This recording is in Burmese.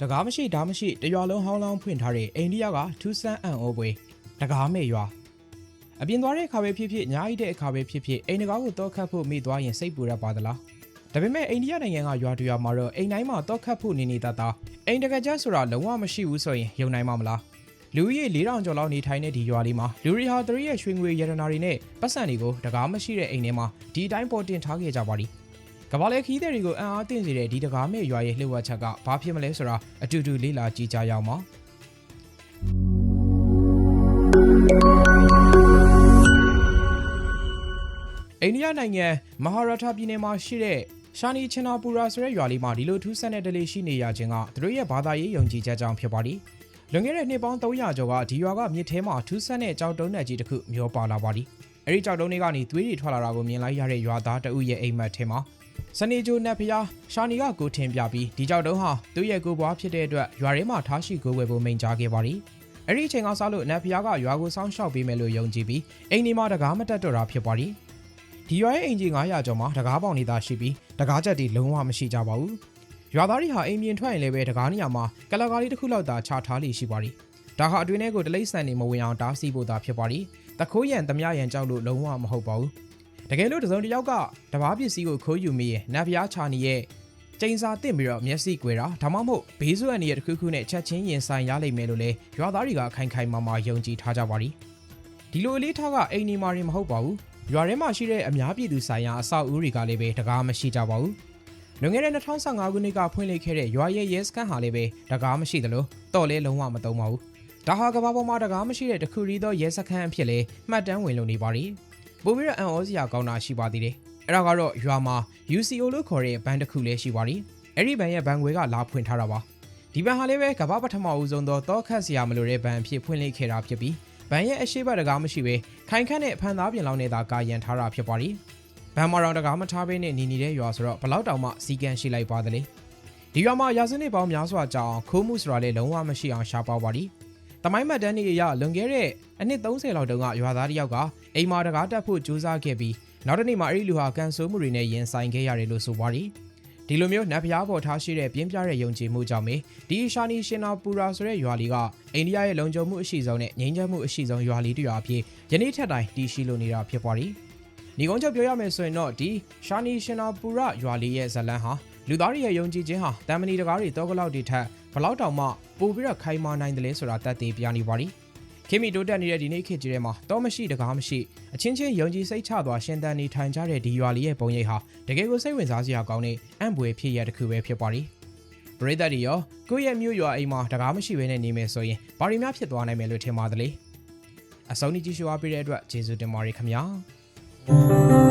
တကားမရှိဓာမရှိတရွာလုံးဟောင်းလောင်းဖွင့်ထားတဲ့အိန္ဒိယကထူးဆန်းအံ့ဩဖွယ်တကားမဲ့ရွာအပြင်သွားတဲ့အခါပဲဖြစ်ဖြစ်ညာအိတဲ့အခါပဲဖြစ်ဖြစ်အိမ်တကားကိုတော့ခတ်ဖို့မိသွားရင်စိတ်ပူရပါသလားဒါပေမဲ့အိန္ဒိယနိုင်ငံကရွာတရွာမှာတော့အိမ်တိုင်းမှာတော့ခတ်ဖို့နေနေတတ်တာအိမ်တကကြဆိုတာလုံးဝမရှိဘူးဆိုရင်ယုံနိုင်မှာမလားလူကြီး4000ကျော်လောက်နေထိုင်တဲ့ဒီရွာလေးမှာလူတွေဟာသူတို့ရဲ့ရွှေငွေရတနာတွေနဲ့ပတ်စံတွေကိုတကားမရှိတဲ့အိမ်ထဲမှာဒီအတိုင်းပေါ်တင်ထားခဲ့ကြပါလိကဘာလဲခီးတဲ့တွေကိုအံ့အားသင့်စေတဲ့ဒီတကားမဲ့ရွာရဲ့လှုပ်ဝက်ချက်ကဘာဖြစ်မလဲဆိုတာအတူတူလေ့လာကြည့်ကြရအောင်ပါအိန္ဒိယနိုင်ငံမဟာရာထပြည်နယ်မှာရှိတဲ့ရှာနီချင်နာပူရာဆိုတဲ့ရွာလေးမှာဒီလိုထူးဆန်းတဲ့ဒလေးရှိနေရခြင်းကသူတို့ရဲ့ဘာသာရေးယုံကြည်ချက်ကြောင့်ဖြစ်ပါသည်လွန်ခဲ့တဲ့နှစ်ပေါင်း300ကျော်ကဒီရွာကမြစ်ထဲမှာထူးဆန်းတဲ့ကြောက်တုံးနယ်ကြီးတစ်ခုမျောပါလာပါသည်အဲဒီကြောက်တုံးတွေကနေသွေးတွေထွက်လာတာကိုမြင်လိုက်ရတဲ့ရွာသားတအုပ်ရဲ့အိမ်မက်ထဲမှာစနေဂျိုနတ်ဖျားရှာနီကကိုထင်ပြပြီးဒီကြောက်တုံးဟာသူ့ရဲ့ကိုပွားဖြစ်တဲ့အတွက်ရွာထဲမှာထားရှိကိုဝယ်ဖို့မိန့်ကြားခဲ့ပါသည်အဲ့ဒီအချိန်ကစလို့နတ်ဖျားကရွာကိုစောင့်ရှောက်ပေးမယ်လို့ယုံကြည်ပြီးအိမ်ဒီမှာတကားမတက်တော့တာဖြစ်ပါသည်ဒီရွာရဲ့အိမ်ကြီး900ကျော်မှာတကားပေါင်နေသားရှိပြီးတကားချက်တွေလုံးဝမရှိကြပါဘူးရွာသားတွေဟာအိမ်ပြင်ထွက်ရင်လည်းပဲတကားနေရာမှာကလကားလေးတစ်ခုလောက်သာချထားလိရှိပါသည်ဒါဟာအတွင်းထဲကိုတလိမ့်ဆန်နေမဝင်အောင်တားဆီးဖို့သာဖြစ်ပါသည်တခိုးရန်သမျှရန်ကြောက်လို့လုံးဝမဟုတ်ပါဘူးတကယ်လို့တစုံတစ်ယောက်ကတဘာပစ္စည်းကိုခိုးယူမိရင်နတ်ဖျားချာနီရဲ့ကျိန်စာတင်ပြီးတော့မျက်စိကွယ်တာဒါမှမဟုတ်ဘေးစွမ်းနေရတစ်ခုခုနဲ့ချက်ချင်းရင်ဆိုင်ရလိမ့်မယ်လို့လဲရွာသားတွေကခိုင်ခိုင်မာမာယုံကြည်ထားကြပါသည်ဒီလိုအလေးထားကအိမ်နေမာရင်မဟုတ်ပါဘူးရွာထဲမှာရှိတဲ့အများပြည်သူဆိုင်ရာအဆောက်အဦတွေကလည်းပဲတကားမရှိကြပါဘူးလွန်ခဲ့တဲ့2015ခုနှစ်ကဖွင့်လှစ်ခဲ့တဲ့ရွာရဲ့ရဲစခန်းဟာလည်းပဲတကားမရှိသလိုတော့လဲလုံးဝမသုံးပါဘူးဒါဟာကမ္ဘာပေါ်မှာတကားမရှိတဲ့တခုရီသောရဲစခန်းအဖြစ်လဲမှတ်တမ်းဝင်လို့နေပါသည်ပိုပြီးတော့အံ့ဩစရာကောင်းတာရှိပါသေးတယ်အဲ့ဒါကတော့ရွာမှာ UCO လို့ခေါ်တဲ့ဘဏ်တစ်ခုလည်းရှိပါသည်အဲ့ဒီဘဏ်ရဲ့ဘဏ်ခွေကလာဖွင့်ထားတာပါဒီဘဏ်ဟာလည်းပဲကမ္ဘာပထမဦးဆုံးသောတောခတ်စရာမလိုတဲ့ဘဏ်အဖြစ်ဖွင့်လှစ်ခဲ့တာဖြစ်ပြီးဘဏ်ရဲ့အရှိတ်တကားမရှိပဲခိုင်ခန့်တဲ့ဖန်သားပြင်လောင်းနေတာကာရန်ထားတာဖြစ်ပါသည်ဘဏ်မှာတော့တကားမထားဘဲနဲ့နေနေတဲ့ရွာဆိုတော့ဘလောက်တောင်မှစီကံရှိလိုက်ပါသလဲဒီရွာမှာရာစုနှစ်ပေါင်းများစွာကြာအောင်ခိုးမှုဆိုတာလည်းလုံးဝမရှိအောင်ရှားပါပါသည်တမိုင်းမှတ်တမ်းတွေအရလွန်ခဲ့တဲ့အနှစ်30လောက်တုန်းကရွာသားတစ်ယောက်ကအိမ်မှာတကားတက်ဖို့ကြိုးစားခဲ့ပြီးနောက်တစ်နေ့မှာအဲ့ဒီလူဟာကန်ဆိုးမှုတွေနဲ့ရင်ဆိုင်ခဲ့ရတယ်လို့ဆိုပါသည်ဒီလိုမျိုးနတ်ဖျားပေါ်ထားရှိတဲ့ပြင်းပြတဲ့ယုံကြည်မှုကြောင့်ဒီရှာနီရှင်နာပူရာဆိုတဲ့ရွာလေးကအိန္ဒိယရဲ့လုံခြုံမှုအရှိဆုံးနဲ့ငြိမ်းချမ်းမှုအရှိဆုံးရွာလေးတစ်ရွာအဖြစ်ယနေ့ထက်တိုင်တည်ရှိလို့နေတာဖြစ်ပါသည်ဒီကုန်းချုပ်ပြောရမယ်ဆိုရင်တော့ဒီရှာနီရှင်နာပူရာရွာလေးရဲ့ဇလန်းဟာလူသားတွေရဲ့ယုံကြည်ခြင်းဟာတမန်နီတကားတွေတောကလောက်တွေထက်ဘလောက်တောင်မှပိုပြီးတော့ခိုင်မာနိုင်တယ်လဲဆိုတာတတ်သိပြနေပါသည်ခေတ်မီတိုးတက်နေတဲ့ဒီနေ့ခေတ်ကြီးထဲမှာတော့မရှိတကားမရှိအချင်းချင်းယုံကြည်စိတ်ချစွာရှင်သန်နေထိုင်ကြတဲ့ဒီရွာလေးရဲ့ပုံရိပ်ဟာတကယ်ကိုစိတ်ဝင်စားစရာကောင်းတဲ့အံ့ဖွယ်ဖြစ်ရတစ်ခုပဲဖြစ်ပါသည်ပရိသတ်တွေရောကိုယ့်ရဲ့မြို့ရွာအိမ်မှာတကားမရှိဘဲနဲ့နေမယ်ဆိုရင်ဘာတွေများဖြစ်သွားနိုင်မယ်လို့ထင်ပါသလဲအဆုံးထိကြည့်ရှုအားပေးတဲ့အတွက်ကျေးဇူးတင်ပါတယ်ခင်ဗျာ